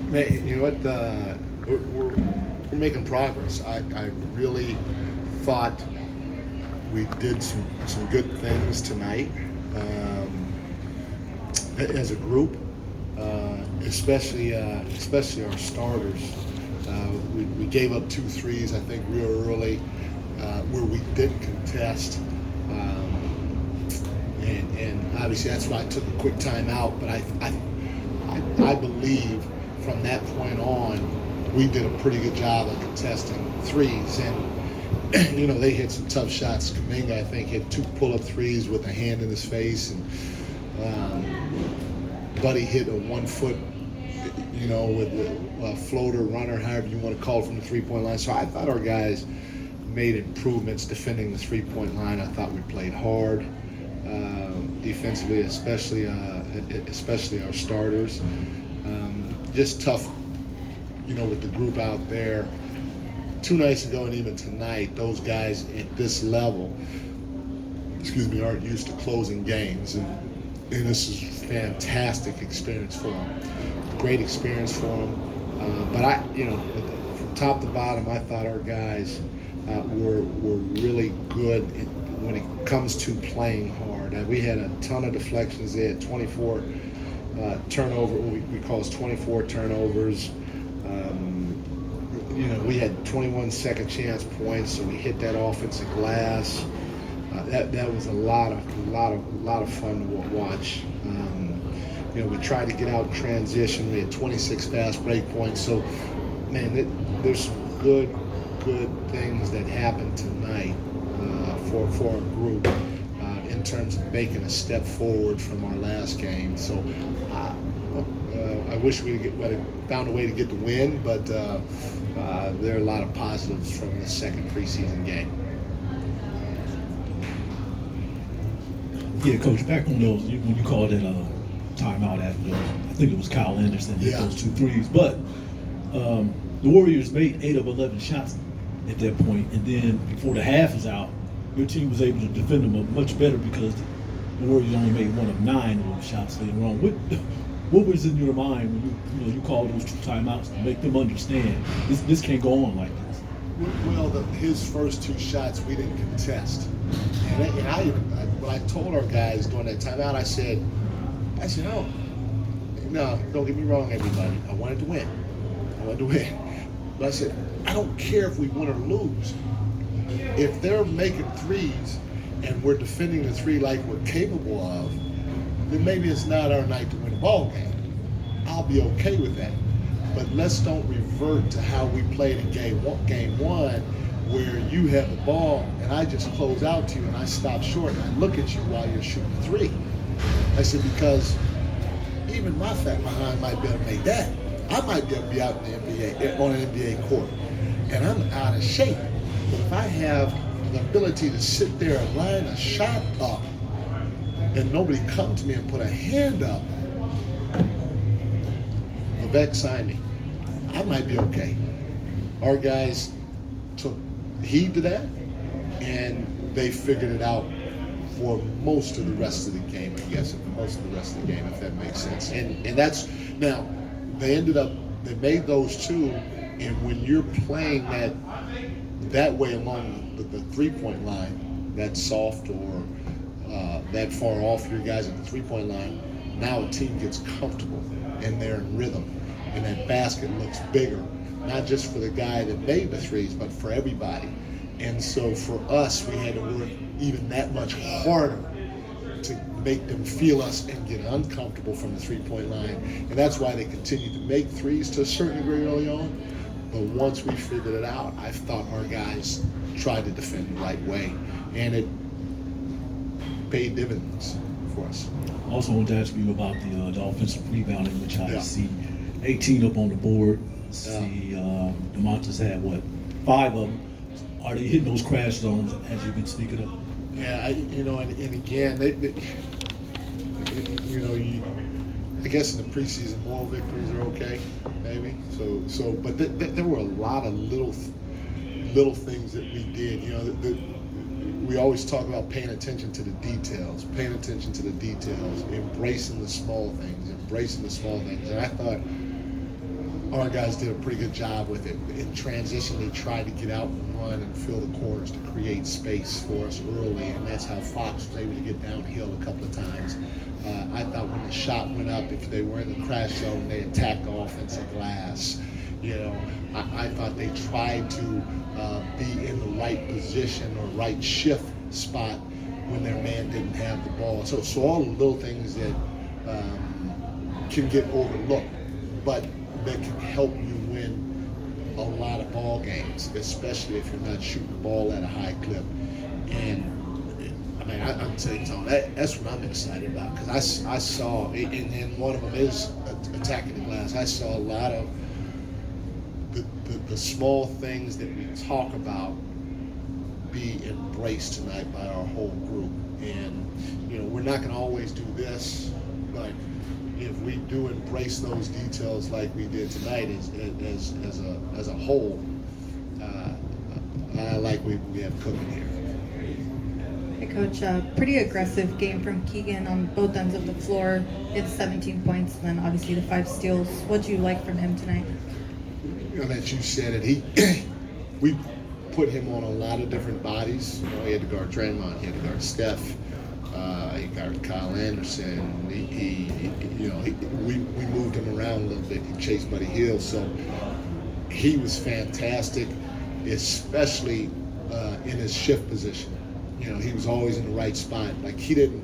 Man, you know what? We're making progress. I really thought we did some good things tonight as a group, especially our starters. We gave up two threes, I think, real early, where we didn't contest. And obviously that's why I took a quick timeout. But I believe from that point on, we did a pretty good job of contesting threes. And, they hit some tough shots. Kuminga, I think, hit two pull-up threes with a hand in his face. And Buddy hit a 1 foot, with a floater, runner, however you want to call it, from the three-point line. So I thought our guys made improvements defending the three-point line. I thought we played hard defensively, especially our starters. Just tough, with the group out there. 2 nights ago and even tonight, those guys at this level, aren't used to closing games, and this is a fantastic experience for them. Great experience for them. But from top to bottom, I thought our guys were really good when it comes to playing hard. We had a ton of deflections. They had 24 turnover. We call it 24 turnovers. We had 21 second chance points, so we hit that offensive glass. That was a lot of fun to watch. We tried to get out in transition. We had 26 fast break points. So, man, there's some good things that happened tonight for our group in terms of making a step forward from our last game. So, I wish we had found a way to get the win, but there are a lot of positives from the second preseason game. Yeah, Coach, back on those, when you called it timeout after those, I think it was Kyle Anderson hit those 2 threes. But the Warriors made 8 of 11 shots at that point, and then before the half was out, your team was able to defend them much better because the Warriors only made 1 of 9 of those shots later on. What was in your mind when you called those 2 timeouts to make them understand this can't go on like this? Well, his first 2 shots we didn't contest, when I told our guys during that timeout, I said, no, don't get me wrong, everybody. I wanted to win. But I said, I don't care if we win or lose. If they're making threes and we're defending the three like we're capable of, then maybe it's not our night to win a ball game. I'll be okay with that. But let's don't revert to how we played in game one, where you have the ball and I just close out to you and I stop short and I look at you while you're shooting 3. I said, because even my fat behind might be able to make that. I might be able to be out in the NBA, on an NBA court, and I'm out of shape. But if I have the ability to sit there and line a shot up and nobody come to me and put a hand up, Vivek signed me. I might be okay. Our guys took heed to that, and they figured it out for most of the rest of the game, I guess, if that makes sense. And that's, now, they made those 2, and when you're playing that way along the three-point line, that soft or that far off your guys at the three-point line, now a team gets comfortable and they're in rhythm, and that basket looks bigger, not just for the guy that made the threes, but for everybody. And so for us, we had to work even that much harder to make them feel us and get uncomfortable from the three-point line. And that's why they continued to make threes to a certain degree early on. But once we figured it out, I thought our guys tried to defend the right way, and it paid dividends for us. I also want to ask you about the offensive rebounding, which I see 18 up on the board. See, the Monsters had 5 of them. Are they hitting those crash zones as you've been speaking of? Yeah, and again, I guess in the preseason, moral victories are okay, maybe. So, but there were a lot of little things that we did. We always talk about paying attention to the details, embracing the small things. And I thought our guys did a pretty good job with it. In transition, they tried to get out and run and fill the corners to create space for us early, and that's how Fox was able to get downhill a couple of times. I thought when the shot went up, if they were in the crash zone, they attacked the offensive glass. I thought they tried to be in the right position or right shift spot when their man didn't have the ball. So all the little things that can get overlooked, but that can help you win a lot of ball games, especially if you're not shooting the ball at a high clip. And I'm telling you, that's what I'm excited about, because I saw, and one of them is attacking the glass. I saw a lot of the small things that we talk about be embraced tonight by our whole group. And we're not going to always do this, but if we do embrace those details like we did tonight as a whole, I like we have cooking here. Hey, Coach, pretty aggressive game from Keegan on both ends of the floor. It's 17 points, and then obviously the 5 steals. What do you like from him tonight? That you said it. We put him on a lot of different bodies. He had to guard Draymond, he had to guard Steph, he guarded Kyle Anderson. We moved him around a little bit. He chased Buddy Hield, so he was fantastic, especially in his shift position. He was always in the right spot. Like, he didn't.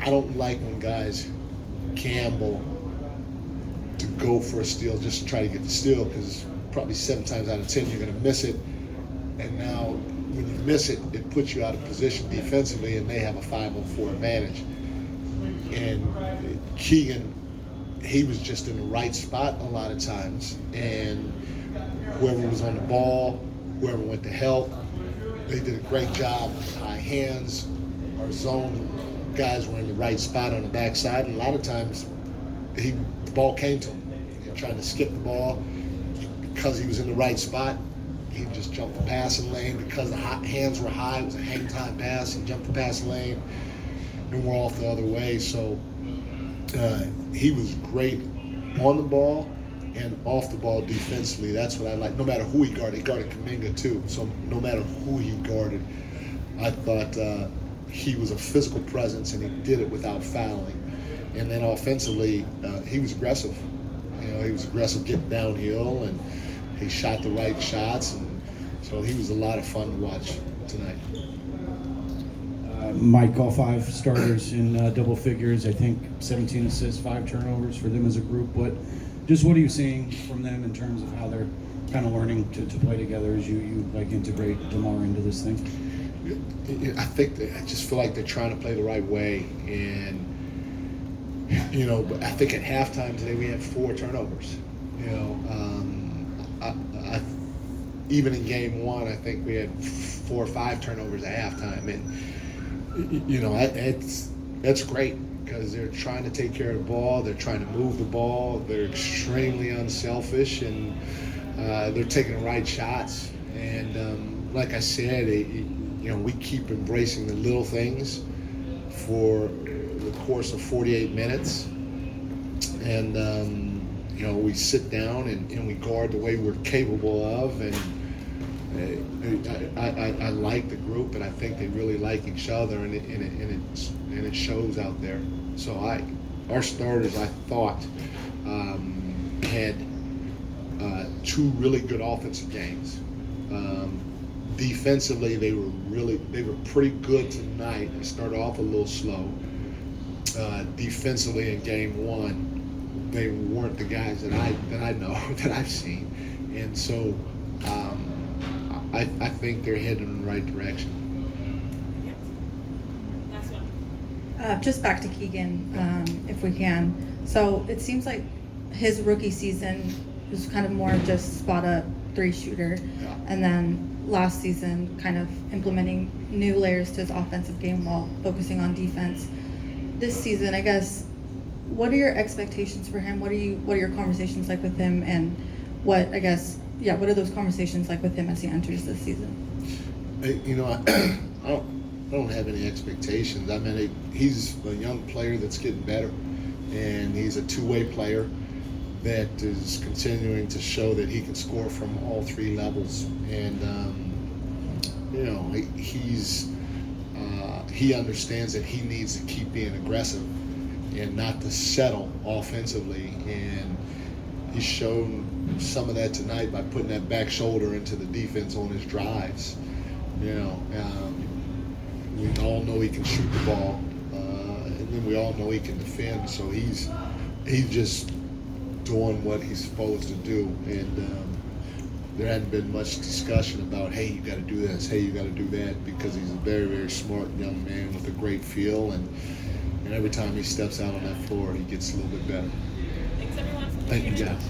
I don't like when guys gamble to go for a steal just to try to get the steal, because probably 7 times out of 10 you're going to miss it, and now when you miss it, it puts you out of position defensively, and they have a 5-on-4 advantage. And Keegan, he was just in the right spot a lot of times, and whoever was on the ball, whoever went to help, they did a great job. High hands, our zone guys were in the right spot on the backside, and a lot of times the ball came to him. Trying to skip the ball, because he was in the right spot, he just jumped the passing lane. Because the hands were high, it was a hang time pass. He jumped the passing lane, and we're off the other way. So he was great on the ball and off the ball defensively. That's what I like. No matter who he guarded Kuminga too. So no matter who he guarded, I thought he was a physical presence, and he did it without fouling. And then offensively, he was aggressive. He was aggressive getting downhill, and he shot the right shots, and so he was a lot of fun to watch tonight. Mike, all 5 starters in double figures. I think 17 assists, 5 turnovers for them as a group. What are you seeing from them in terms of how they're kind of learning to play together as you integrate DeMar into this thing? I just feel like they're trying to play the right way, and but I think at halftime today we had 4 turnovers. I even in game 1, I think we had 4 or 5 turnovers at halftime, and that's great, because they're trying to take care of the ball, they're trying to move the ball, they're extremely unselfish, and they're taking the right shots. And like I said, we keep embracing the little things for the course of 48 minutes, and we sit down and we guard the way we're capable of, and I like the group, and I think they really like each other, and it shows out there. So our starters, I thought, had 2 really good offensive games. Defensively, they were pretty good tonight. They started off a little slow. Defensively in game 1, they weren't the guys that I know that I've seen, and so I think they're heading in the right direction. Just back to Keegan, if we can. So it seems like his rookie season was kind of more just spot up 3 shooter, and then last season kind of implementing new layers to his offensive game while focusing on defense. This season, I guess, what are your expectations for him? What are your conversations like with him, and what are those conversations like with him as he enters this season? I don't have any expectations. I mean, he's a young player that's getting better, and he's a 2-way player that is continuing to show that he can score from all three levels. And he understands that he needs to keep being aggressive and not to settle offensively. And he's shown some of that tonight by putting that back shoulder into the defense on his drives. We all know he can shoot the ball, and then we all know he can defend. So he's just doing what he's supposed to do. And there hadn't been much discussion about, hey, you got to do this, hey, you got to do that, because he's a very, very smart young man with a great feel. And every time he steps out on that floor, he gets a little bit better. Thanks, everyone. Thank you, guys.